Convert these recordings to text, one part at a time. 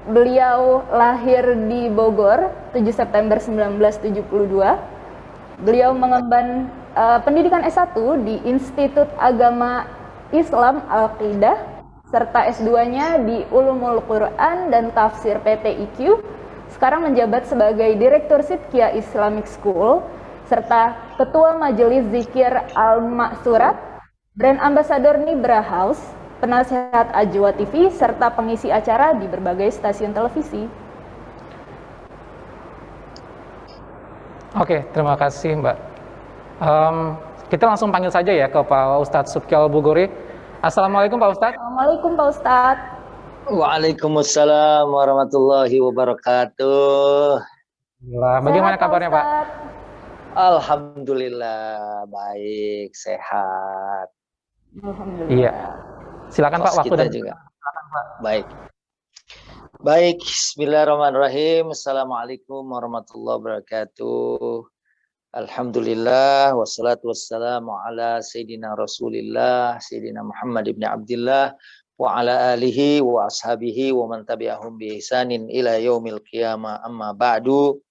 beliau lahir di Bogor 7 September 1972. Beliau mengemban pendidikan S1 di Institut Agama Islam Al-Qidah serta S2-nya di Ulumul Quran dan Tafsir PTIQ. Sekarang menjabat sebagai Direktur Sidkia Islamic School serta Ketua Majelis Zikir Al-Maksurat, Brand Ambassador Nibra House, penasihat Ajwa TV, serta pengisi acara di berbagai stasiun televisi. Oke, terima kasih Mbak. Kita langsung panggil saja ya ke Pak Ustadz Subki Al-Bughori. Assalamualaikum Pak Ustadz. Assalamualaikum Pak Ustadz. Waalaikumsalam warahmatullahi wabarakatuh. Bagaimana kabarnya Pak? Alhamdulillah, baik, sehat. Alhamdulillah. Iya. Silakan Pak, waktu dan juga. Baik. Baik, bismillahirrahmanirrahim. Assalamualaikum warahmatullahi wabarakatuh. Alhamdulillah, wassalatu wassalamu ala Sayyidina Rasulillah, Sayyidina Muhammad ibn Abdillah, wa ala alihi wa ashabihi wa man tabi'ahum bi ihsanin ila yaumil qiyamah, amma ba'du.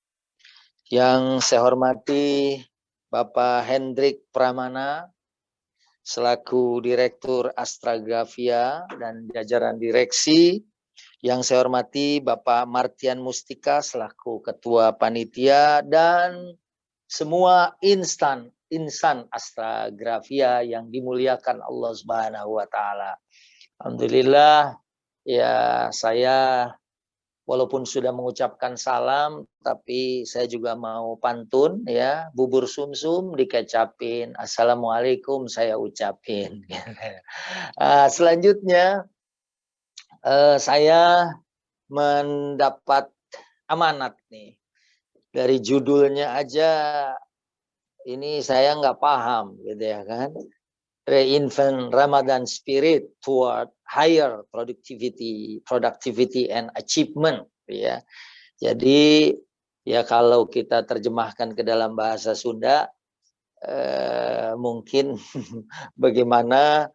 Yang saya hormati Bapak Hendrik Pramana selaku Direktur Astrografia dan jajaran direksi. Yang saya hormati Bapak Martian Mustika selaku Ketua Panitia dan semua insan Astrografia yang dimuliakan Allah Subhanahu wa taala. Alhamdulillah, ya saya walaupun sudah mengucapkan salam, tapi saya juga mau pantun ya, bubur sumsum dikecapin, assalamualaikum saya ucapin. Selanjutnya saya mendapat amanat nih, dari judulnya aja ini saya nggak paham gitu ya kan. Reinvent Ramadan Spirit toward higher productivity and achievement ya. Jadi ya kalau kita terjemahkan ke dalam bahasa Sunda mungkin bagaimana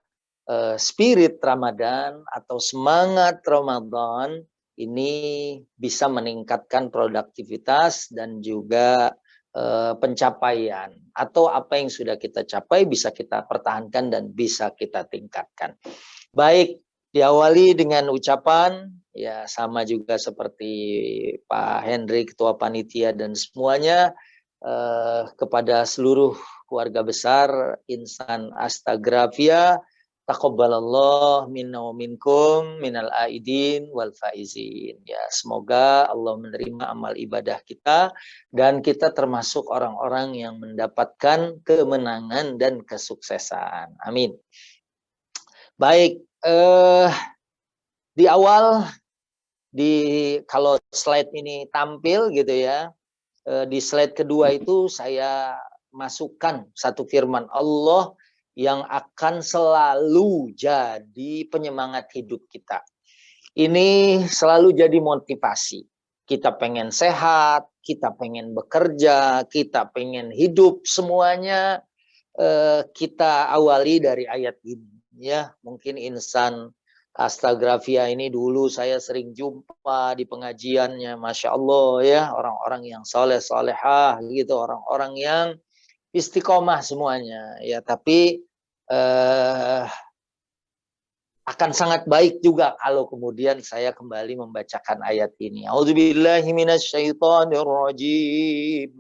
spirit Ramadan atau semangat Ramadan ini bisa meningkatkan produktivitas dan juga pencapaian atau apa yang sudah kita capai bisa kita pertahankan dan bisa kita tingkatkan. Baik, diawali dengan ucapan ya sama juga seperti Pak Hendri Ketua Panitia dan semuanya kepada seluruh keluarga besar insan Astrografia. Taqabbalallah minna wa minkum minal aidin wal faizin. Ya, semoga Allah menerima amal ibadah kita dan kita termasuk orang-orang yang mendapatkan kemenangan dan kesuksesan. Amin. Baik, di awal kalau slide ini tampil gitu ya, di slide kedua itu saya masukkan satu firman Allah yang akan selalu jadi penyemangat hidup kita. Ini selalu jadi motivasi. Kita pengen sehat, kita pengen bekerja, kita pengen hidup, semuanya kita awali dari ayat ini. Ya, mungkin insan Astrografia ini dulu saya sering jumpa di pengajiannya, Masya Allah ya, orang-orang yang soleh-solehah gitu, orang-orang yang istiqomah semuanya ya, tapi akan sangat baik juga kalau kemudian saya kembali membacakan ayat ini. A'udzubillahi minasyaitonirrajim.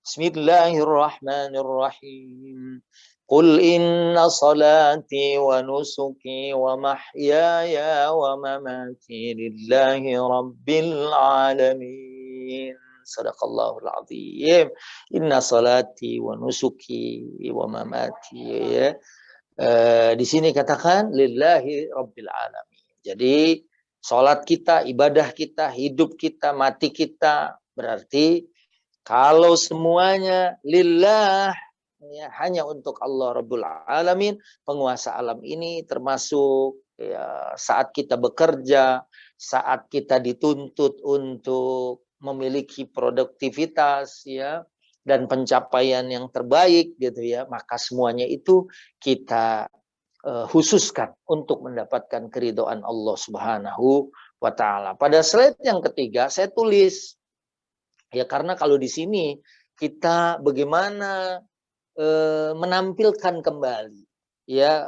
Bismillahirrahmanirrahim. Qul inna salati wa nusuki wa mahyaya wa mamati lillahi rabbil alamin. Sadaqallahul azim. Inna salati wa nusuki wa mamati ya. Di sini katakan lillahi rabbil alamin. Jadi salat kita, ibadah kita, hidup kita, mati kita, berarti kalau semuanya lillah ya, hanya untuk Allah Rabbul Alamin, penguasa alam ini, termasuk ya, saat kita bekerja, saat kita dituntut untuk memiliki produktivitas ya dan pencapaian yang terbaik gitu ya, maka semuanya itu kita khususkan untuk mendapatkan keridhaan Allah Subhanahu wa taala. Pada slide yang ketiga saya tulis ya, karena kalau di sini kita bagaimana menampilkan kembali ya,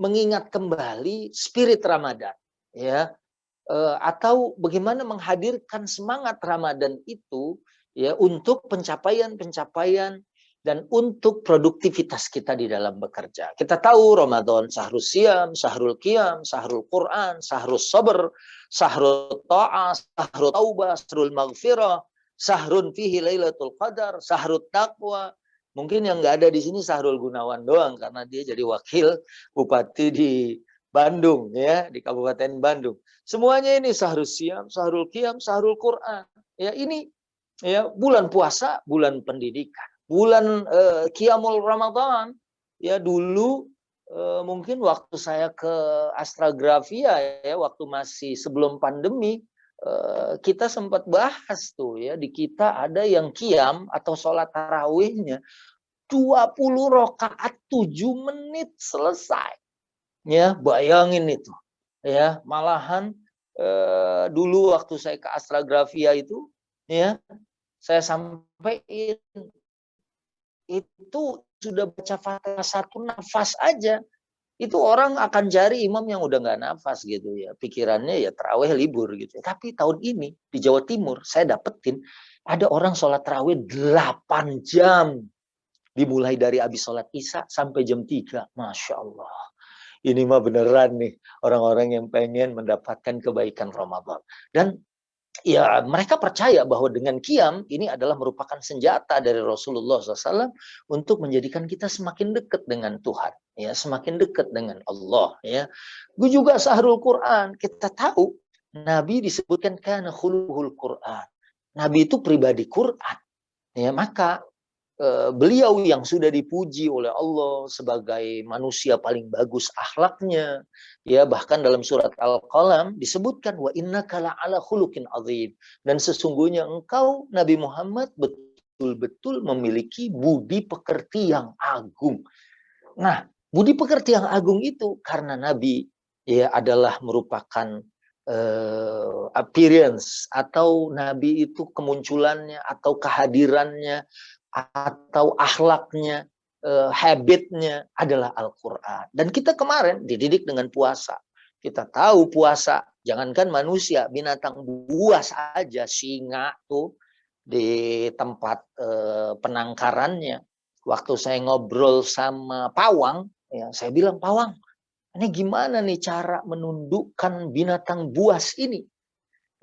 mengingat kembali spirit Ramadan ya, atau bagaimana menghadirkan semangat Ramadan itu ya untuk pencapaian-pencapaian dan untuk produktivitas kita di dalam bekerja. Kita tahu Ramadan syahrul siyam, syahrul qiyam, syahrul Quran, syahrul sabr, syahrul ta'ah, syahrul taubah, syahrul maghfirah, syahrun fihi lailatul qadar, syahrul taqwa. Mungkin yang nggak ada di sini Sahrul Gunawan doang karena dia jadi wakil bupati di Bandung ya, di Kabupaten Bandung. Semuanya ini syahrul siyam, syahrul qiyam, syahrul Quran. Ya ini ya bulan puasa, bulan pendidikan, bulan Qiyamul Ramadan. Ya dulu mungkin waktu saya ke Astragrafia ya, waktu masih sebelum pandemi, kita sempat bahas tuh ya, di kita ada yang qiyam atau sholat tarawihnya 20 rakaat 7 menit selesai. Ya, bayangin itu. Ya, malahan dulu waktu saya ke Astragrafia itu ya, saya sampaikan itu sudah baca Fatihah satu nafas aja, itu orang akan cari imam yang udah nggak nafas gitu ya, pikirannya ya tarawih libur gitu. Tapi tahun ini di Jawa Timur saya dapetin ada orang sholat tarawih 8 jam, dimulai dari habis sholat isya sampai jam 3. Masya Allah, ini mah beneran nih orang-orang yang pengen mendapatkan kebaikan Ramadan. Dan ya mereka percaya bahwa dengan qiyam ini adalah merupakan senjata dari Rasulullah SAW untuk menjadikan kita semakin dekat dengan Tuhan, ya, semakin dekat dengan Allah. Ya, gue juga syahrul Quran. Kita tahu Nabi disebutkan kana khuluhul Quran. Nabi itu pribadi Quran. Ya, maka beliau yang sudah dipuji oleh Allah sebagai manusia paling bagus akhlaknya, ya, bahkan dalam surat Al-Qalam disebutkan wa innaka la'ala khuluqin azim, dan sesungguhnya engkau Nabi Muhammad betul-betul memiliki budi pekerti yang agung. Nah, budi pekerti yang agung itu karena Nabi ya adalah merupakan appearance, atau Nabi itu kemunculannya atau kehadirannya atau akhlaknya, habitnya adalah Al-Quran. Dan kita kemarin dididik dengan puasa. Kita tahu puasa, jangankan manusia, binatang buas aja, singa tuh di tempat penangkarannya. Waktu saya ngobrol sama pawang, ya, saya bilang, pawang, ini gimana nih cara menundukkan binatang buas ini?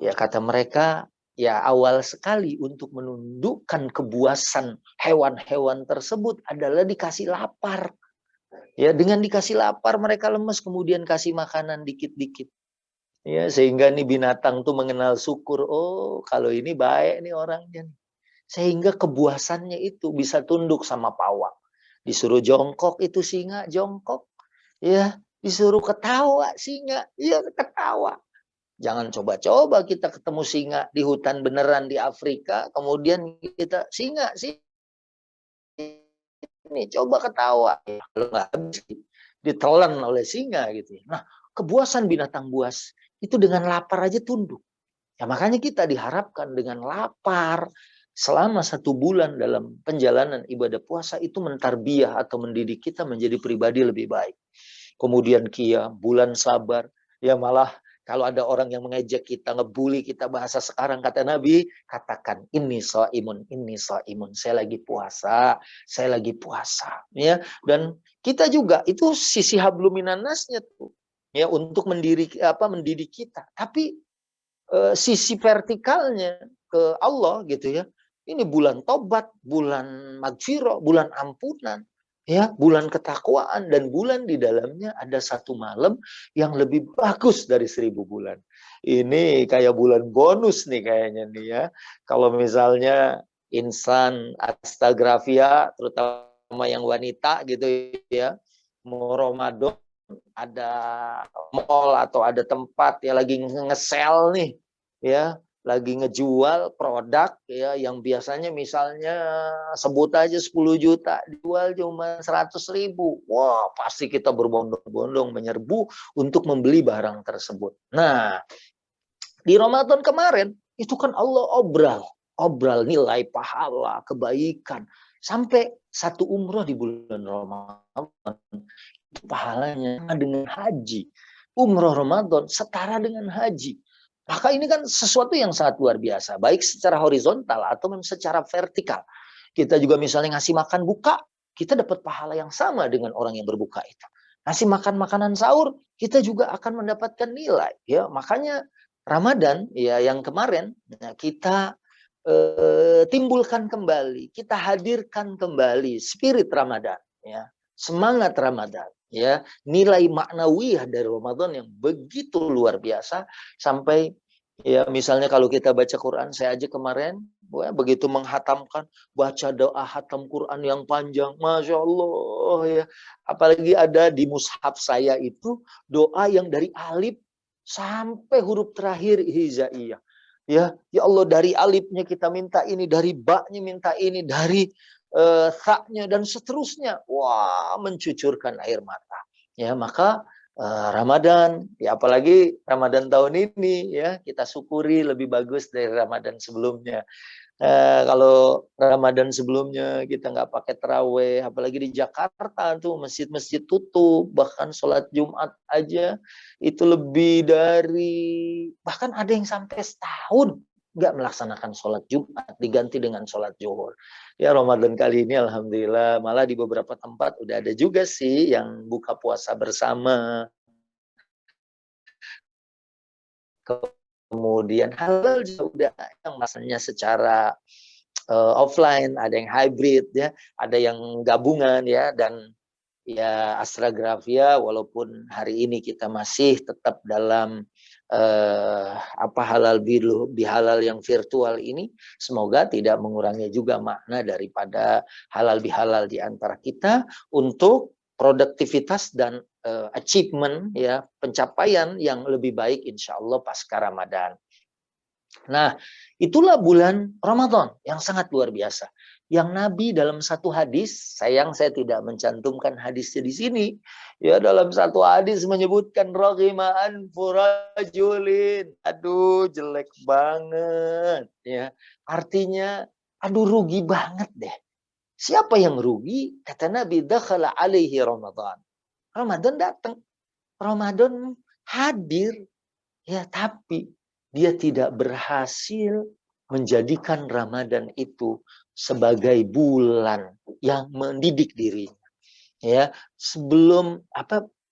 Ya kata mereka, ya awal sekali untuk menundukkan kebuasan hewan-hewan tersebut adalah dikasih lapar. Ya, dengan dikasih lapar mereka lemes, kemudian kasih makanan dikit-dikit. Ya, sehingga nih binatang tuh mengenal syukur. Oh, kalau ini baik nih orangnya. Sehingga kebuasannya itu bisa tunduk sama pawang. Disuruh jongkok itu singa jongkok. Ya, disuruh ketawa singa, iya ketawa. Jangan coba-coba kita ketemu singa di hutan beneran di Afrika, kemudian kita singa ini coba ketawa, kalau nggak habis ditelan oleh singa gitu. Nah, kebuasan binatang buas itu dengan lapar aja tunduk. Ya makanya kita diharapkan dengan lapar selama 1 bulan dalam penjalanan ibadah puasa itu mentarbiyah atau mendidik kita menjadi pribadi lebih baik. Kemudian qiyam, bulan sabar, ya malah kalau ada orang yang mengejek kita, ngebully kita, bahasa sekarang kata Nabi, katakan ini shaimun, saya lagi puasa, saya lagi puasa. Ya, dan kita juga itu sisi habluminan nasnya tuh, ya, untuk mendidik kita. Tapi sisi vertikalnya ke Allah gitu ya. Ini bulan tobat, bulan magfirah, bulan ampunan. Ya, bulan ketakwaan, dan bulan di dalamnya ada 1 malam yang lebih bagus dari 1000 bulan. Ini kayak bulan bonus nih kayaknya nih ya. Kalau misalnya insan Astagrafia, terutama yang wanita gitu ya, mau Ramadan ada mall atau ada tempat ya lagi nge-sale nih ya, lagi ngejual produk ya yang biasanya misalnya sebut aja 10 juta dijual cuma 100.000. Wah, pasti kita berbondong-bondong menyerbu untuk membeli barang tersebut. Nah, di Ramadan kemarin itu kan Allah obral nilai pahala, kebaikan sampai satu umroh di bulan Ramadan itu pahalanya dengan haji. Umroh Ramadan setara dengan haji. Maka ini kan sesuatu yang sangat luar biasa, baik secara horizontal atau secara vertikal. Kita juga misalnya ngasih makan buka, kita dapat pahala yang sama dengan orang yang berbuka itu. Ngasih makan makanan sahur, kita juga akan mendapatkan nilai. Ya, makanya Ramadan ya yang kemarin kita timbulkan kembali, kita hadirkan kembali spirit Ramadan, ya, semangat Ramadan, ya, nilai maknawiyah dari Ramadan yang begitu luar biasa sampai ya misalnya kalau kita baca Quran, saya aja kemarin begitu menghatamkan, baca doa hatam Quran yang panjang, Masya Allah ya, apalagi ada di mushaf saya itu doa yang dari alif sampai huruf terakhir hijaiyah. Ya Allah, dari alifnya kita minta ini, dari baknya minta ini, dari saknya dan seterusnya. Wah, mencucurkan air mata. Ya, maka Ramadan, ya apalagi Ramadan tahun ini ya kita syukuri lebih bagus dari Ramadan sebelumnya. Kalau Ramadan sebelumnya kita nggak pakai terawih, apalagi di Jakarta tuh masjid-masjid tutup, bahkan sholat Jumat aja itu lebih dari, bahkan ada yang sampai setahun nggak melaksanakan sholat Jumat, diganti dengan sholat zuhur. Ya Ramadan kali ini alhamdulillah malah di beberapa tempat udah ada juga sih yang buka puasa bersama. Kemudian halal juga yang masanya secara offline, ada yang hybrid ya, ada yang gabungan ya, dan ya Astragrafia walaupun hari ini kita masih tetap dalam halal bihalal yang virtual ini, semoga tidak mengurangi juga makna daripada halal bihalal di antara kita untuk produktivitas dan achievement ya, pencapaian yang lebih baik insya Allah pasca Ramadan. Nah, itulah bulan Ramadan yang sangat luar biasa. Yang Nabi dalam satu hadis, sayang saya tidak mencantumkan hadisnya di sini. Ya, dalam satu hadis menyebutkan raghima anfu rajulin. Aduh, jelek banget ya. Artinya, aduh rugi banget deh. Siapa yang rugi? Kata Nabi, dakhala alaihi Ramadan. Ramadan datang. Ramadan hadir. Ya, tapi dia tidak berhasil menjadikan Ramadan itu sebagai bulan yang mendidik dirinya. Ya, sebelum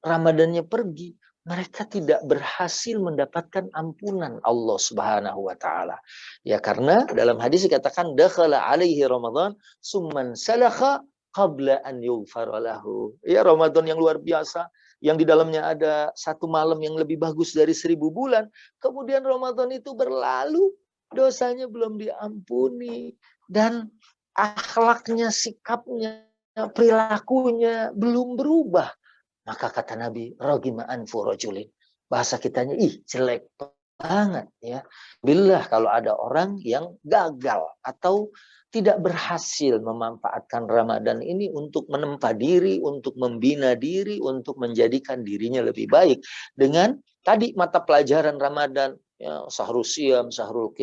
Ramadannya pergi, mereka tidak berhasil mendapatkan ampunan Allah Subhanahu wa taala. Ya, karena dalam hadis dikatakan dakhala alaihi Ramadan summan salakha qabla an yughfara lahu. Ya, Ramadan yang luar biasa yang di dalamnya ada satu malam yang lebih bagus dari 1000 bulan. Kemudian Ramadan itu berlalu, dosanya belum diampuni dan akhlaknya, sikapnya, perilakunya belum berubah. Maka kata Nabi, raghima anfu rajulin. Bahasa kitanya, jelek banget ya. Billah kalau ada orang yang gagal atau tidak berhasil memanfaatkan Ramadan ini untuk menempa diri, untuk membina diri, untuk menjadikan dirinya lebih baik dengan tadi mata pelajaran Ramadan, ya, sahrul siyam, sahrul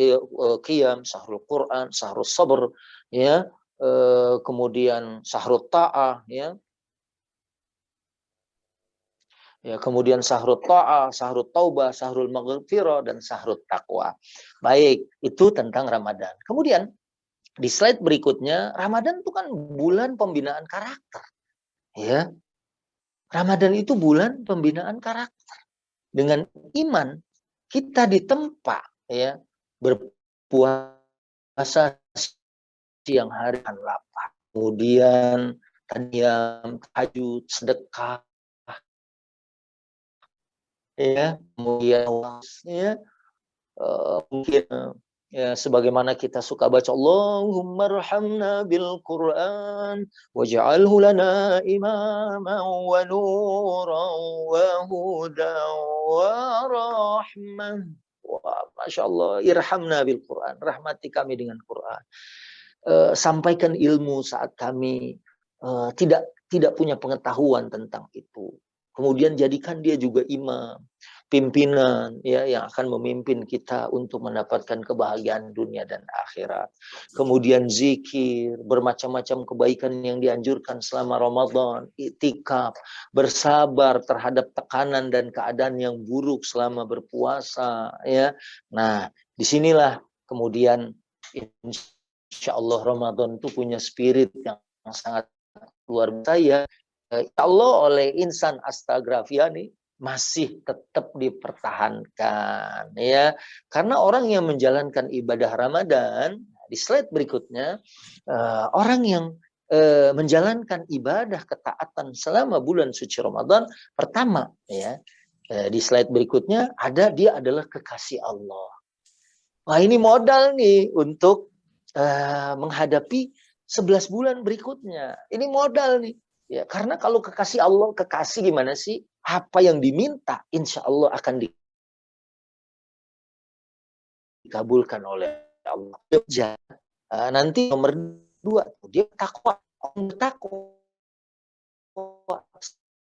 qiyam, sahrul Quran, sahrul sabr, ya, kemudian sahrul ta'ah, ya. Ya, kemudian sahrul ta'ah, sahrul taubah, sahrul maghfirah, dan sahrul taqwa. Baik, itu tentang Ramadan. Kemudian di slide berikutnya, Ramadan itu kan bulan pembinaan karakter. Ya. Ramadan itu bulan pembinaan karakter. Dengan iman kita ditempa ya, berpuasa siang hari dan lapar. Kemudian qiyam, tahajud, sedekah, ya, kemudian ya, mungkin ya sebagaimana kita suka baca Allahumma arhamna bil Quran waj'alhu lana imaman wa nuran wa hudan wa rahmah. Wah, Masya Allah, irhamna bil Quran, rahmati kami dengan Quran. Sampaikan ilmu saat kami tidak punya pengetahuan tentang itu. Kemudian jadikan dia juga imam, pimpinan ya yang akan memimpin kita untuk mendapatkan kebahagiaan dunia dan akhirat. Kemudian zikir, bermacam-macam kebaikan yang dianjurkan selama Ramadan, iktikaf, bersabar terhadap tekanan dan keadaan yang buruk selama berpuasa ya. Nah, disinilah kemudian insya Allah Ramadan itu punya spirit yang sangat luar biasa ya. Allah oleh insan Astagrafia nih masih tetap dipertahankan ya, karena orang yang menjalankan ibadah Ramadan di slide berikutnya, orang yang menjalankan ibadah ketaatan selama bulan suci Ramadan, pertama ya di slide berikutnya dia adalah kekasih Allah. Wah, ini modal nih untuk menghadapi 11 bulan berikutnya. Ini modal nih. Ya, karena kalau kekasih Allah, kekasih gimana sih? Apa yang diminta, insya Allah akan dikabulkan oleh Allah. Nanti nomor 2, dia takwa.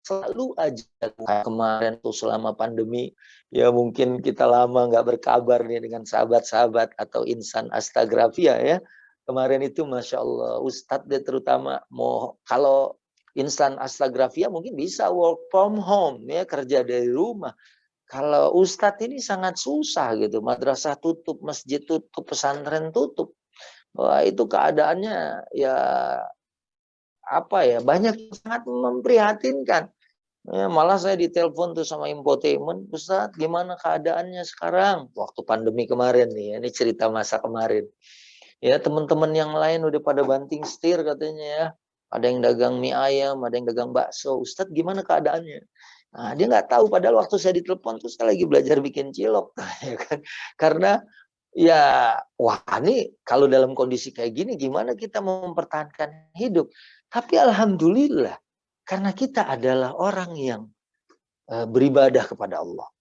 Selalu aja kemarin tuh selama pandemi, ya mungkin kita lama nggak berkabar nih dengan sahabat-sahabat atau insan Astagrafia ya. Kemarin itu Masya Allah, Ustadz dia terutama kalau insan Astagrafia mungkin bisa work from home ya, kerja dari rumah. Kalau Ustadz ini sangat susah gitu, madrasah tutup, masjid tutup, pesantren tutup. Wah, itu keadaannya ya apa ya, banyak yang sangat memprihatinkan. Ya, malah saya ditelepon tuh sama infotainment, Ustadz gimana keadaannya sekarang? Waktu pandemi kemarin nih, ini cerita masa kemarin. Ya, teman-teman yang lain udah pada banting setir katanya ya. Ada yang dagang mie ayam, ada yang dagang bakso. Ustadz gimana keadaannya? Nah, dia nggak tahu, padahal waktu saya ditelepon tuh saya lagi belajar bikin cilok. Ya kan? Karena ya, wah ini kalau dalam kondisi kayak gini gimana kita mempertahankan hidup? Tapi alhamdulillah, karena kita adalah orang yang beribadah kepada Allah.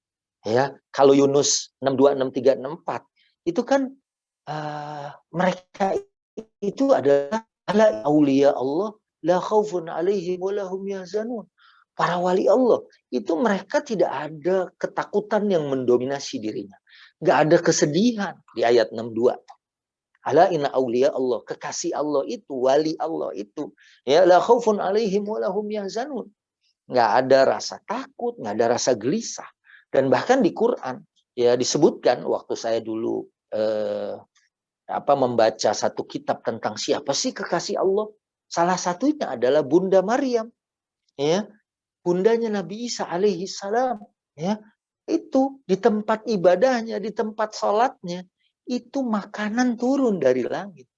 Ya, kalau Yunus 62, 63, 64 itu kan mereka itu adalah aulia Allah la khaufun alaihim wa lahum yahzanun. Para wali Allah itu mereka tidak ada ketakutan yang mendominasi dirinya. Nggak ada kesedihan di ayat 62. Ala inna aulia Allah, kekasih Allah itu, wali Allah itu, ya la khaufun alaihim wa lahum yahzanun. Nggak ada rasa takut, nggak ada rasa gelisah. Dan bahkan di Quran ya disebutkan waktu saya dulu membaca satu kitab tentang siapa sih kekasih Allah. Salah satunya adalah Bunda Maryam, ya, bundanya Nabi Isa alaihi salam, ya, itu di tempat ibadahnya, di tempat sholatnya, itu makanan turun dari langit,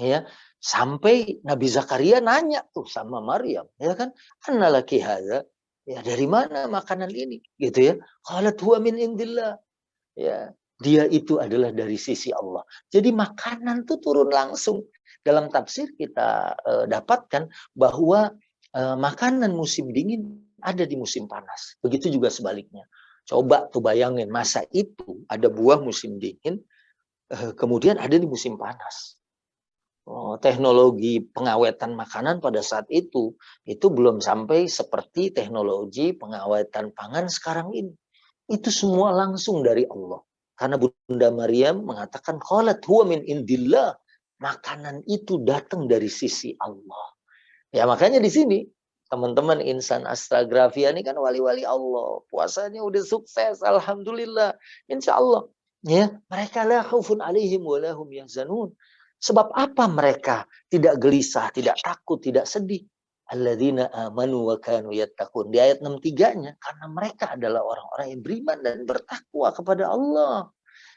ya, sampai Nabi Zakaria nanya tuh sama Maryam, ya kan, annalaki hadza, ya dari mana makanan ini, gitu ya, qalat huwa min indillah, ya. Dia itu adalah dari sisi Allah. Jadi makanan itu turun langsung. Dalam tafsir kita dapatkan bahwa makanan musim dingin ada di musim panas. Begitu juga sebaliknya. Coba tuh bayangin, masa itu ada buah musim dingin, kemudian ada di musim panas. Teknologi pengawetan makanan pada saat itu belum sampai seperti teknologi pengawetan pangan sekarang ini. Itu semua langsung dari Allah. Karena Bunda Maryam mengatakan qalat huwa min indillah, makanan itu datang dari sisi Allah. Ya makanya di sini teman-teman insan Astagrafia ini kan wali-wali Allah, puasanya udah sukses, alhamdulillah, insya Allah. Ya, mereka la khaufun alaihim wa lahum yahzanun. Sebab apa mereka tidak gelisah, tidak takut, tidak sedih? Alladzina amanu wa kanu yattaqun. Di ayat 63-nya, karena mereka adalah orang-orang yang beriman dan bertakwa kepada Allah.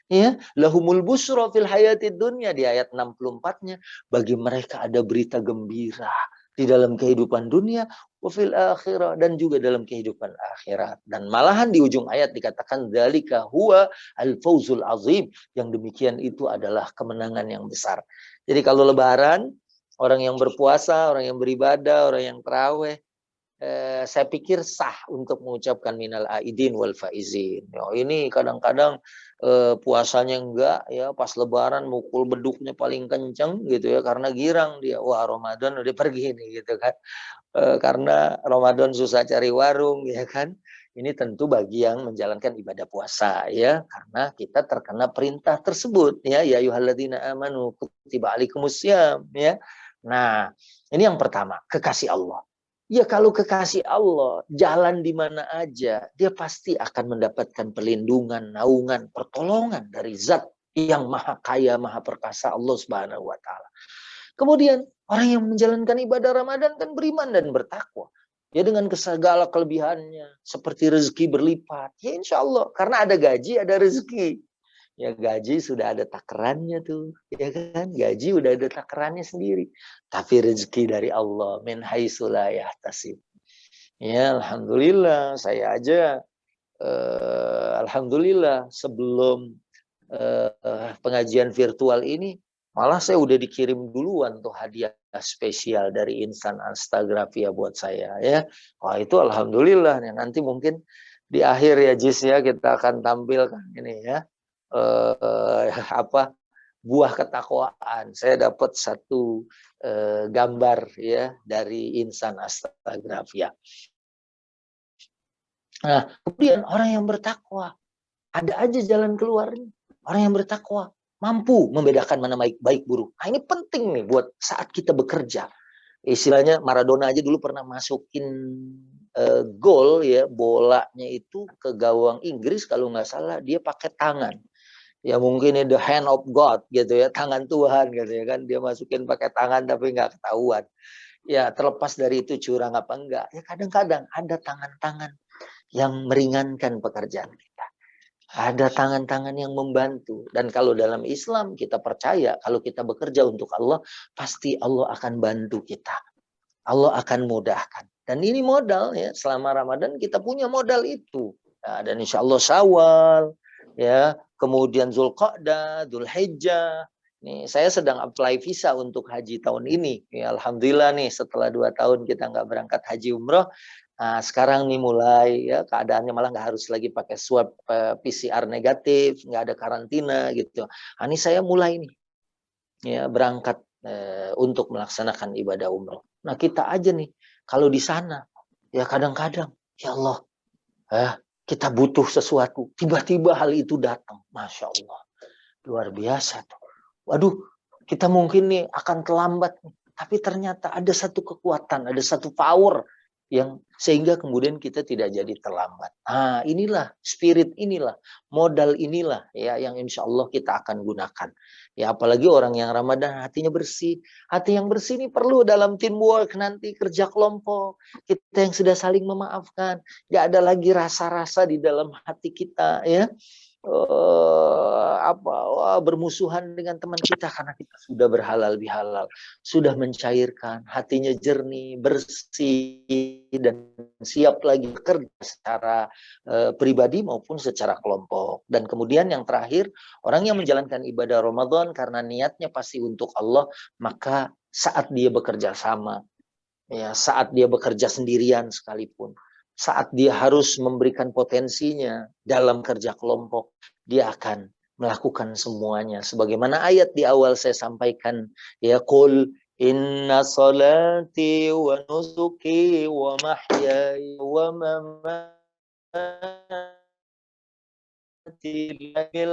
Ya, lahumul busra fil hayatid dunya, di ayat 64-nya, bagi mereka ada berita gembira di dalam kehidupan dunia, wa fil akhirah, dan juga dalam kehidupan akhirat. Dan malahan di ujung ayat dikatakan dzalika huwa al-fauzul azim, yang demikian itu adalah kemenangan yang besar. Jadi kalau lebaran, orang yang berpuasa, orang yang beribadah, orang yang tarawih, saya pikir sah untuk mengucapkan minal aidin wal faizin. Ya, ini kadang-kadang puasanya enggak ya, pas lebaran mukul beduknya paling kenceng gitu ya, karena girang dia, wah Ramadan udah pergi nih gitu kan. Karena Ramadan susah cari warung ya kan. Ini tentu bagi yang menjalankan ibadah puasa ya, karena kita terkena perintah tersebut ya, ya ayyuhalladzina amanu kutiba alaikumusiyam ya. Nah, ini yang pertama, kekasih Allah. Ya kalau kekasih Allah, jalan di mana aja, dia pasti akan mendapatkan perlindungan, naungan, pertolongan dari zat yang maha kaya, maha perkasa, Allah Subhanahu wa taala. Kemudian orang yang menjalankan ibadah Ramadan kan beriman dan bertakwa. Ya dengan segala kelebihannya, seperti rezeki berlipat. Ya insya Allah, karena ada gaji, ada rezeki. Ya gaji sudah ada takarannya tuh, ya kan? Gaji udah ada takarannya sendiri. Tapi rezeki dari Allah, min haitsu la yahtasib. Ya alhamdulillah, saya aja alhamdulillah sebelum pengajian virtual ini malah saya udah dikirim duluan tuh hadiah spesial dari Insan Astagrafia buat saya ya. Wah itu alhamdulillah ya. Nanti mungkin di akhir ya Jis ya kita akan tampilkan ini ya apa buah ketakwaan. Saya dapat satu gambar ya dari Insan Astagrafia. Nah, kemudian orang yang bertakwa ada aja jalan keluarnya. Orang yang bertakwa mampu membedakan mana baik buruk. Nah, ini penting nih buat saat kita bekerja. Istilahnya Maradona aja dulu pernah masukin gol ya, bolanya itu ke gawang Inggris kalau nggak salah dia pakai tangan. Ya mungkin ini the hand of God gitu ya, tangan Tuhan gitu ya kan, dia masukin pakai tangan tapi nggak ketahuan. Ya terlepas dari itu curang apa enggak, ya kadang-kadang ada tangan-tangan yang meringankan pekerjaan kita. Ada tangan-tangan yang membantu. Dan kalau dalam Islam kita percaya kalau kita bekerja untuk Allah, pasti Allah akan bantu kita. Allah akan mudahkan. Dan ini modal ya, selama Ramadan kita punya modal itu. Nah, dan insya Allah Syawal, ya, kemudian Zulqa'dah, Dzulhijjah. Nih, saya sedang apply visa untuk haji tahun ini. Ya, alhamdulillah nih setelah 2 tahun kita nggak berangkat haji umroh. Nah, sekarang nih mulai ya keadaannya malah nggak harus lagi pakai swab PCR negatif, nggak ada karantina gitu. Nah, ini saya mulai nih ya berangkat untuk melaksanakan ibadah umroh. Nah kita aja nih kalau di sana ya kadang-kadang ya Allah kita butuh sesuatu, tiba-tiba hal itu datang, masya Allah luar biasa tuh. Waduh kita mungkin nih akan terlambat nih, tapi ternyata ada satu kekuatan, ada satu power yang sehingga kemudian kita tidak jadi terlambat. Nah inilah spirit, inilah modal, inilah ya yang insya Allah kita akan gunakan. Ya apalagi orang yang Ramadan hatinya bersih. Hati yang bersih ini perlu dalam teamwork nanti, kerja kelompok. Kita yang sudah saling memaafkan, nggak ada lagi rasa-rasa di dalam hati kita ya. Bermusuhan dengan teman kita karena kita sudah berhalal bihalal, sudah mencairkan, hatinya jernih, bersih dan siap lagi bekerja secara pribadi maupun secara kelompok. Dan kemudian yang terakhir, orang yang menjalankan ibadah Ramadan karena niatnya pasti untuk Allah, maka saat dia bekerja sama, ya saat dia bekerja sendirian sekalipun, saat dia harus memberikan potensinya dalam kerja kelompok, dia akan melakukan semuanya. Sebagaimana ayat di awal saya sampaikan, ya qul inna salati wa nusuki wa mahyaya wa mamati lillahi.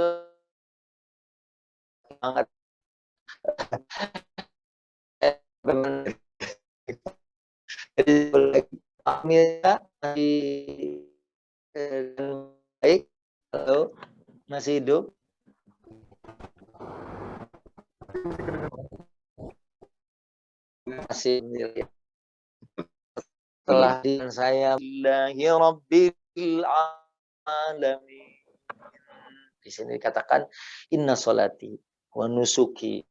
Baik, halo, masih hidup? Masih setelah saya billahi rabbil alamin. Di sini dikatakan inna sholati wa nusuki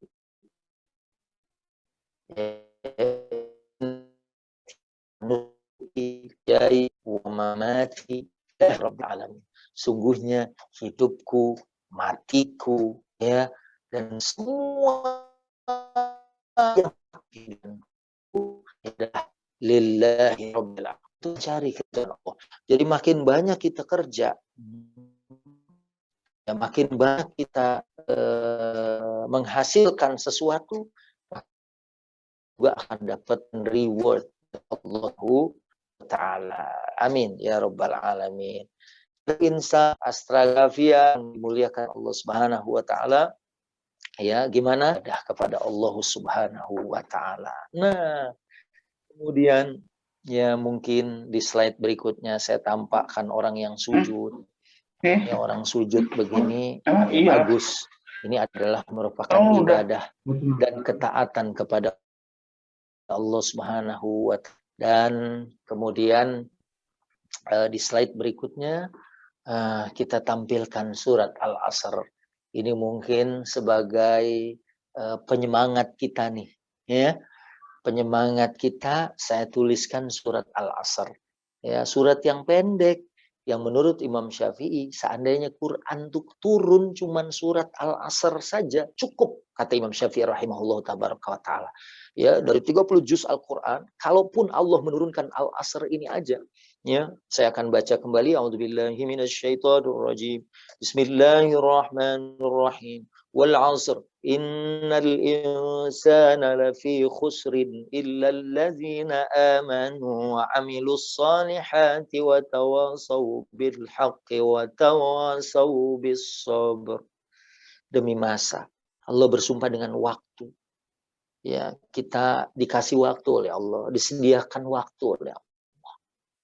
wa mamati rabbil alamin. Sungguhnya hidupku, matiku ya dan semua yang adalah lillahi rabbil alamin. untuk cari keridhaan Allah. Jadi makin banyak kita kerja, ya makin banyak kita menghasilkan sesuatu, juga akan dapat reward Allah Ta'ala. Amin ya Rabbal Alamin. Insa astragafia yang dimuliakan Allah Subhanahu wa Ta'ala, ya gimana dah kepada Allah Subhanahu wa Ta'ala. Nah, kemudian ya mungkin di slide berikutnya saya tampakkan orang yang sujud. Ya, orang sujud begini bagus. Ini adalah merupakan ibadah dan ketaatan kepada Allah Subhanahu wa Ta'ala. Dan kemudian di slide berikutnya kita tampilkan surat Al-Asr. Ini mungkin sebagai penyemangat kita nih, ya. Penyemangat kita, saya tuliskan surat Al-Asr. Ya, surat yang pendek yang menurut Imam Syafi'i seandainya Quran turun cuman surat Al-Asr saja cukup, kata Imam Syafi'i rahimahullah taala. Ya, dari 30 juz Al-Quran, kalaupun Allah menurunkan Al-Asr ini aja, ya, saya akan baca kembali. A'udzubillahi minasyaitonirrajim. Bismillahirrahmanirrahim. Wal 'asr innal insana lafi khusrin illa allazina amanu wa 'amilus solihati wa tawasaw bil haqqi wa tawasaw bis sabr. Demi masa, Allah bersumpah dengan waktu. Ya, kita dikasih waktu oleh Allah, disediakan waktu oleh Allah.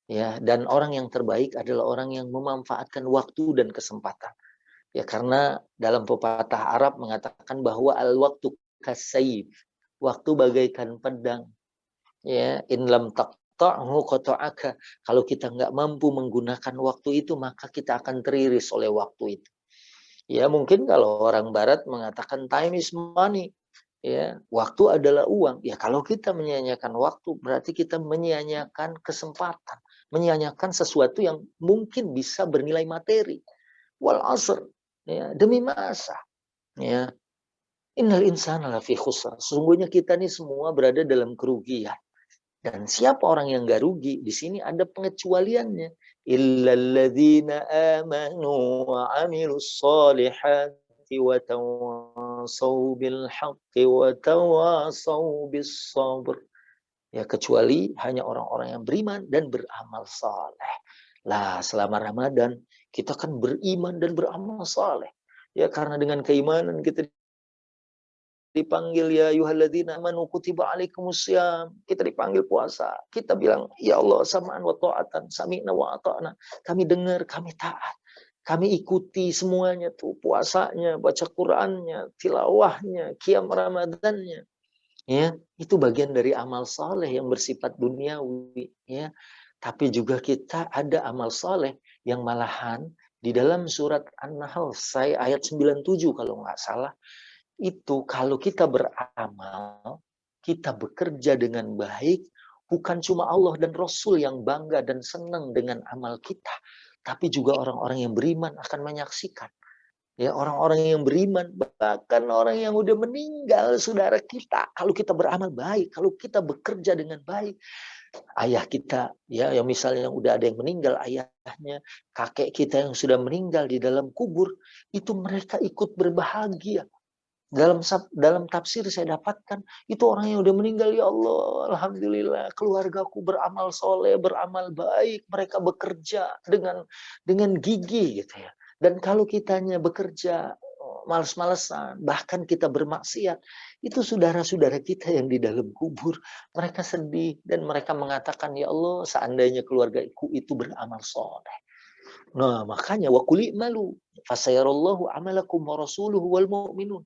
Ya, dan orang yang terbaik adalah orang yang memanfaatkan waktu dan kesempatan. Ya, karena dalam pepatah Arab mengatakan bahwa al-waktu kasayf, waktu bagaikan pedang. Ya, in lam taqta'hu qata'aka. Kalau kita nggak mampu menggunakan waktu itu, maka kita akan teriris oleh waktu itu. Ya, mungkin kalau orang barat mengatakan time is money. Ya, waktu adalah uang. Ya, kalau kita menyia-nyiakan waktu, berarti kita menyia-nyiakan kesempatan, menyia-nyiakan sesuatu yang mungkin bisa bernilai materi. Wal 'asr, ya, demi masa. Ya, innal insana lafi khusr. Sesungguhnya kita nih semua berada dalam kerugian. Dan siapa orang yang gak rugi? Di sini ada pengecualiannya. Illalladzina amanu wa 'amilus solihati wa tawasaw bil haqqi wa tawasaw bis sabr. Ya, kecuali hanya orang-orang yang beriman dan beramal saleh. Lah, selama Ramadan kita kan beriman dan beramal saleh. Ya, karena dengan keimanan kita dipanggil ya ayyuhalladzina amanu kutiba alaikumussyam. Kita dipanggil puasa. Kita bilang ya Allah sama'an wa ta'atan, sami'na wa ata'na. Kami dengar, kami taat. Kami ikuti semuanya tuh, puasanya, baca Qur'annya, tilawahnya, qiyam Ramadannya. Ya, itu bagian dari amal saleh yang bersifat duniawi, ya. Tapi juga kita ada amal saleh yang malahan di dalam surat An-Nahl saya ayat 97 kalau nggak salah. Itu kalau kita beramal, kita bekerja dengan baik, bukan cuma Allah dan Rasul yang bangga dan senang dengan amal kita, tapi juga orang-orang yang beriman akan menyaksikan. Ya, orang-orang yang beriman, bahkan orang yang udah meninggal, saudara kita, kalau kita beramal baik, kalau kita bekerja dengan baik, ayah kita, ya, yang misalnya yang udah ada yang meninggal, ayahnya, kakek kita yang sudah meninggal di dalam kubur, itu mereka ikut berbahagia. Dalam tafsir saya dapatkan itu orang yang udah meninggal, ya Allah, alhamdulillah keluargaku beramal soleh, beramal baik, mereka bekerja dengan gigih gitu ya. Dan kalau kitanya bekerja males-malesan, bahkan kita bermaksiat, itu saudara-saudara kita yang di dalam kubur, mereka sedih dan mereka mengatakan, ya Allah, seandainya keluargaku itu beramal soleh. Nah, makanya wa qul i'malu fasayarallahu amalakum wa rasuluhu wal mu'minun.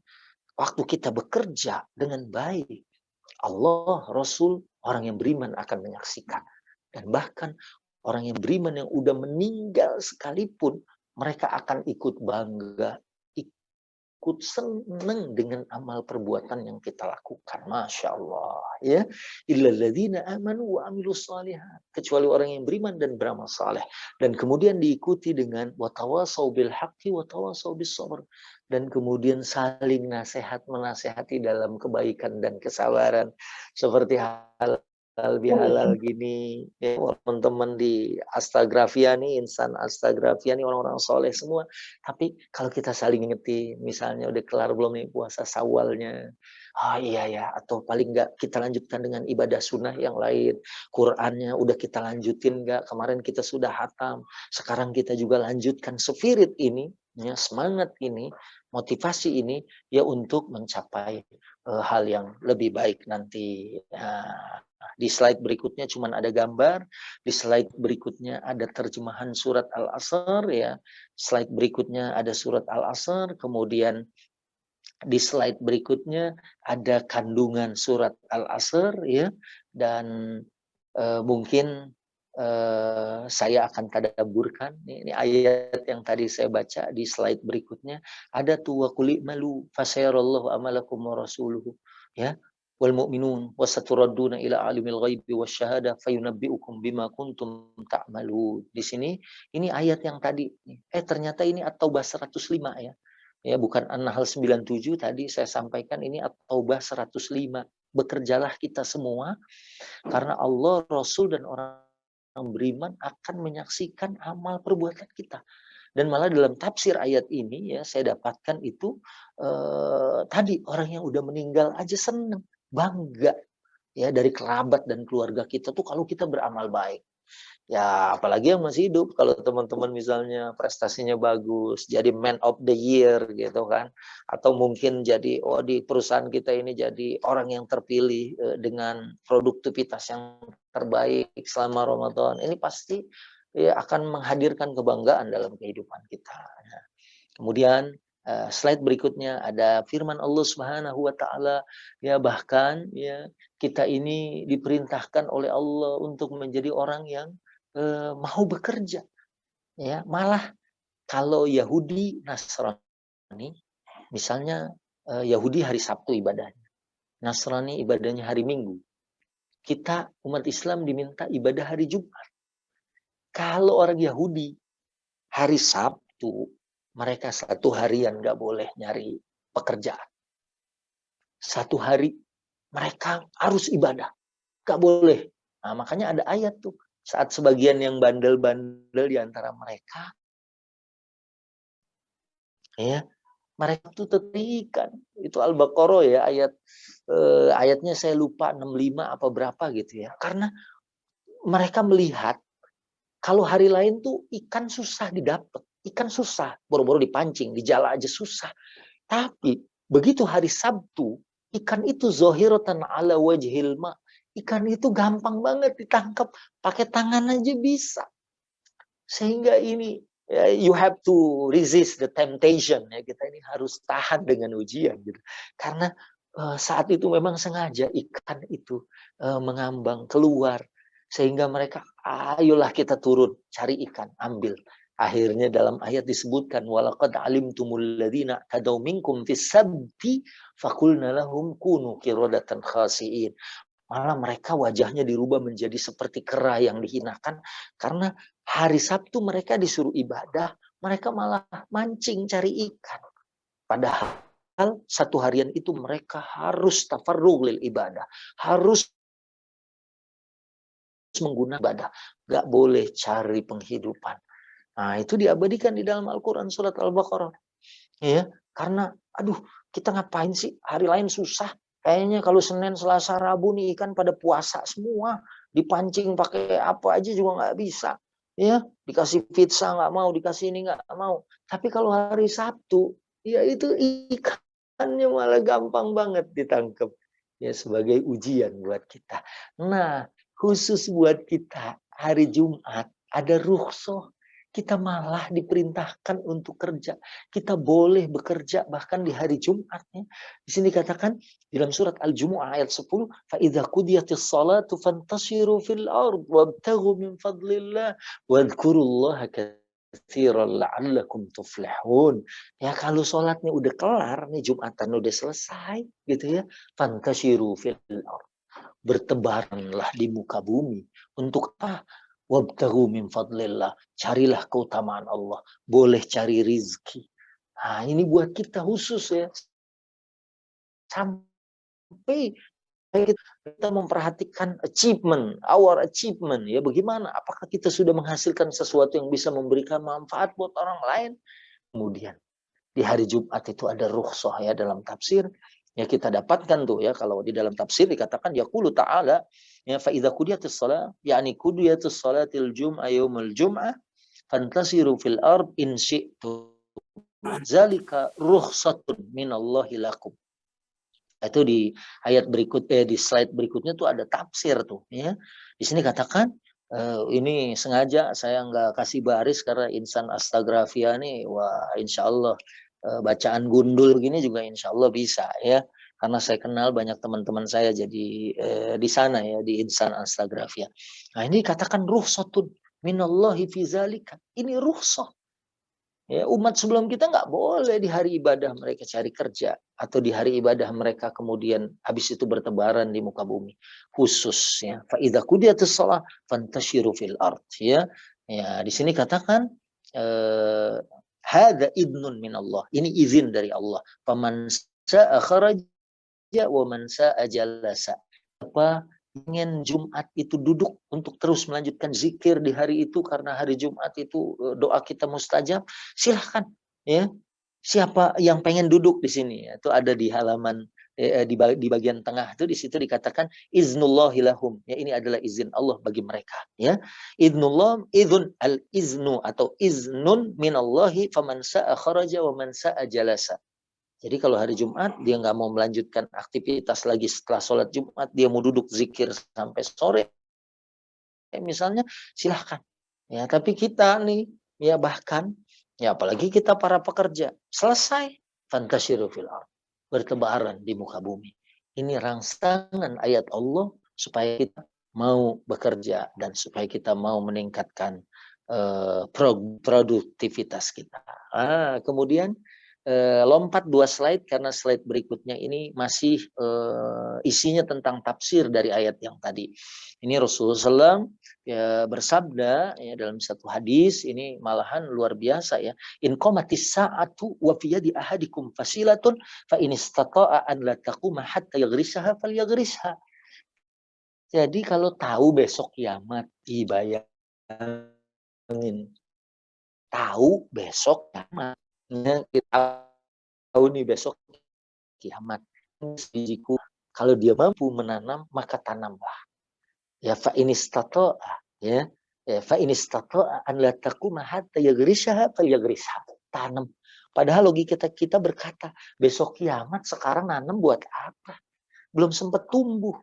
Waktu kita bekerja dengan baik, Allah, Rasul, orang yang beriman akan menyaksikan. Dan bahkan orang yang beriman yang udah meninggal sekalipun, mereka akan ikut bangga, ikut senang dengan amal perbuatan yang kita lakukan. Masya Allah. Ya. Illalladzina amanu wa amilus shalihat. Kecuali orang yang beriman dan beramal saleh. Dan kemudian diikuti dengan watawasaw bil haqqi watawasaw bis sabr. Dan kemudian saling nasihat menasehati dalam kebaikan dan kesabaran. Seperti halnya bihalal gini ya, teman-teman di Astagrafia nih, insan Astagrafia nih orang-orang soleh semua. Tapi kalau kita saling ingetin, misalnya udah kelar belum nih puasa Syawalnya, oh iya ya, atau paling enggak kita lanjutkan dengan ibadah sunnah yang lain, Qurannya udah kita lanjutin enggak, kemarin kita sudah hatam, sekarang kita juga lanjutkan spirit ini, ya, semangat ini, motivasi ini ya untuk mencapai hal yang lebih baik nanti. Nah, di slide berikutnya cuma ada gambar, di slide berikutnya ada terjemahan surat Al-Asr ya. Slide berikutnya ada surat Al-Asr, kemudian di slide berikutnya ada kandungan surat Al-Asr ya, dan mungkin saya akan tadabburkan ini ayat yang tadi saya baca di slide berikutnya, ada tuh wa qul i'malu fasayarallahu amalakum wa rasuluhu ya, wal mu'minun wasaturadduna ila alimil ghaibi wasyahada fayunabbiukum bima kuntum ta'malun. Di sini ini ayat yang tadi ternyata ini At-Taubah 105 ya. Ya, bukan An-Nahl 97 tadi saya sampaikan, ini At-Taubah 105. Bekerjalah kita semua karena Allah, Rasul dan orang beriman akan menyaksikan amal perbuatan kita. Dan malah dalam tafsir ayat ini ya saya dapatkan itu tadi orang yang udah meninggal aja seneng, bangga ya dari kerabat dan keluarga kita tuh kalau kita beramal baik. Ya apalagi yang masih hidup, kalau teman-teman misalnya prestasinya bagus, jadi man of the year gitu kan, atau mungkin jadi di perusahaan kita ini jadi orang yang terpilih dengan produktivitas yang terbaik selama Ramadan, ini pasti ya akan menghadirkan kebanggaan dalam kehidupan kita. Nah, kemudian slide berikutnya ada firman Allah Subhanahu wa taala ya, bahkan ya kita ini diperintahkan oleh Allah untuk menjadi orang yang mau bekerja ya. Malah kalau Yahudi Nasrani misalnya, Yahudi hari Sabtu ibadahnya, Nasrani ibadahnya hari Minggu, kita umat Islam diminta ibadah hari Jumat. Kalau orang Yahudi hari Sabtu mereka satu harian nggak boleh nyari pekerjaan, satu hari mereka harus ibadah, nggak boleh. Nah, makanya ada ayat tuh, saat sebagian yang bandel-bandel di antara mereka ya, mereka tuh terikan, itu Al-Baqarah ya, ayatnya saya lupa 65 apa berapa gitu ya. Karena mereka melihat kalau hari lain tuh ikan susah didapat, ikan susah, boro-boro dipancing, di jala aja susah. Tapi begitu hari Sabtu, ikan itu zohiratan ala wajhil ma, ikan itu gampang banget ditangkap, pakai tangan aja bisa. Sehingga ini you have to resist the temptation ya, kita ini harus tahan dengan ujian gitu. Karena saat itu memang sengaja ikan itu mengambang keluar, sehingga mereka ayolah kita turun cari ikan, ambil. Akhirnya dalam ayat disebutkan walaqad alimtumul ladzina tadaw minkum fis sabti faqulna lahum kunu qiradatan khasiin. Malah mereka wajahnya dirubah menjadi seperti kera yang dihinakan karena hari Sabtu mereka disuruh ibadah, mereka malah mancing cari ikan. Padahal satu harian itu mereka harus tafarrugh lil ibadah, harus menggunakan ibadah, nggak boleh cari penghidupan. Nah, itu diabadikan di dalam Al-Quran surat Al-Baqarah. Ya, karena aduh, kita ngapain sih? Hari lain susah. Kayaknya kalau Senin, Selasa, Rabu nih ikan pada puasa semua. Dipancing pakai apa aja juga nggak bisa. Ya, dikasih pizza nggak mau, dikasih ini nggak mau. Tapi kalau hari Sabtu, ya itu ikannya malah gampang banget ditangkap. Ya, sebagai ujian buat kita. Nah, khusus buat kita hari Jumat ada rukhsah. Kita malah diperintahkan untuk kerja. Kita boleh bekerja bahkan di hari Jumat. Ya. Di sini dikatakan dalam surat Al-Jumu'ah ayat 10, فَإِذَا قُضِيَتِ الصَّلَاةُ فَانْتَشِرُوا فِي الْأَرْضِ وَابْتَغُوا مِنْ فَضْلِ اللَّهِ وَاذْكُرُوا اللَّهَ كَثِيرًا لَعَلَّكُمْ تُفْلِحُونَ. Ya kalau sholatnya udah kelar, nih Jumatan udah selesai, gitu ya. فَانْتَشِرُوا فِي الْأَرْضِ. Bertebaranlah di muka bumi. Untuk apa? Wabtaghu min fadlillah, carilah keutamaan Allah, boleh cari rizki. Nah, ini buat kita khusus ya. Sampai kita memperhatikan achievement, our achievement, ya bagaimana, apakah kita sudah menghasilkan sesuatu yang bisa memberikan manfaat buat orang lain. Kemudian di hari Jumat itu ada rukhsah ya dalam tafsir, ya kita dapatkan tuh ya, kalau di dalam tafsir dikatakan yaqulu ta'ala ya fa idza qudiyatis shalah, yakni qudiyatis salatil jum'ah yaumul jum'ah fantasiru fil ard in syi'tum zalika rukhsatun minallahi lakum. Itu di ayat di slide berikutnya tuh ada tafsir tuh ya. Di sini katakan ini sengaja saya nggak kasih baris karena insan astagrafia nih, wah insya Allah bacaan gundul gini juga insya Allah bisa ya, karena saya kenal banyak teman-teman saya jadi di sana ya, di insan astagrafia. Nah ini katakan rukhsatun minallahi fi zalika, ini rukhsah. Ya, umat sebelum kita nggak boleh di hari ibadah mereka cari kerja, atau di hari ibadah mereka kemudian habis itu bertebaran di muka bumi. Khusus ya, fa idza qudiyatis shalah fantashiru fil ard ya. Ya, di sini katakan hadza idnun min Allah. Ini izin dari Allah. Faman sa'a kharaja wa man sa'a jalasa. Apa ingin Jumat itu duduk untuk terus melanjutkan zikir di hari itu karena hari Jumat itu doa kita mustajab, silahkan ya. Siapa yang pengen duduk di sini, itu ada di halaman di bagian tengah itu, di situ dikatakan iznullahi lahum ya, ini adalah izin Allah bagi mereka ya. Idnullah, idzun al iznu atau iznun minallahi faman sa'a kharaja wa man sa'a jalasa. Jadi kalau hari Jumat dia nggak mau melanjutkan aktivitas lagi setelah sholat Jumat, dia mau duduk zikir sampai sore, misalnya silahkan. Ya, tapi kita nih, ya bahkan, ya apalagi kita para pekerja, selesai fantasyiru fil ardh, bertebaran di muka bumi. Ini rangsangan ayat Allah supaya kita mau bekerja dan supaya kita mau meningkatkan produktivitas kita. Kemudian lompat 2 slide karena slide berikutnya ini masih isinya tentang tafsir dari ayat yang tadi. Ini Rasulullah SAW bersabda ya, dalam satu hadis, ini malahan luar biasa ya. In qamatis sa'atu wa fi yadi ahadikum fasilatun fa in istata'a an la taquma hatta yaghrisaha falyagrisha. Jadi kalau tahu besok kiamat, dibayangin. Tahu besok kiamat. Kita tahu nih besok kiamat. Bijiku, kalau dia mampu menanam maka tanamlah. Ya fa inistata'a ya. Fa inistata'a an la taquma hatta yaghrisaha falyagrisha. Tanam. Padahal logika kita berkata, besok kiamat sekarang nanam buat apa? Belum sempat tumbuh.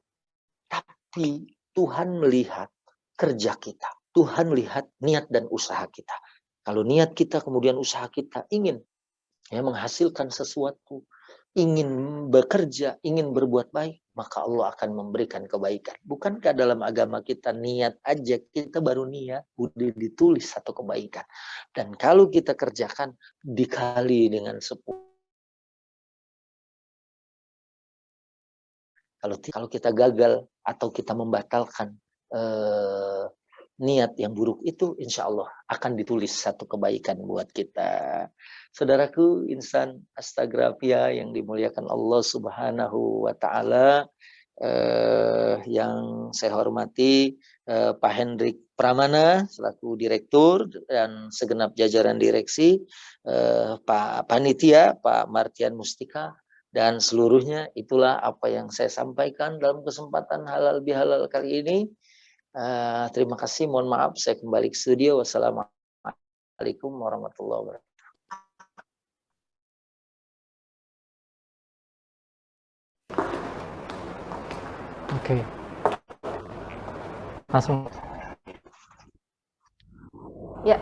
Tapi Tuhan melihat kerja kita. Tuhan melihat niat dan usaha kita. Kalau niat kita kemudian usaha kita ingin ya menghasilkan sesuatu, ingin bekerja, ingin berbuat baik, maka Allah akan memberikan kebaikan. Bukankah dalam agama kita niat aja, kita baru niat, udah ditulis satu kebaikan. Dan kalau kita kerjakan dikali dengan 10. Kalau kita gagal atau kita membatalkan niat yang buruk itu, insya Allah akan ditulis satu kebaikan buat kita. Saudaraku insan astagrafia yang dimuliakan Allah Subhanahu wa Ta'ala, yang saya hormati Pak Hendrik Pramana selaku direktur dan segenap jajaran direksi, Pak Panitia, Pak Martian Mustika, dan seluruhnya. Itulah apa yang saya sampaikan dalam kesempatan halal bihalal kali ini. Terima kasih, mohon maaf saya kembali ke studio. Wassalamualaikum warahmatullahi wabarakatuh. Oke. Langsung. Ya.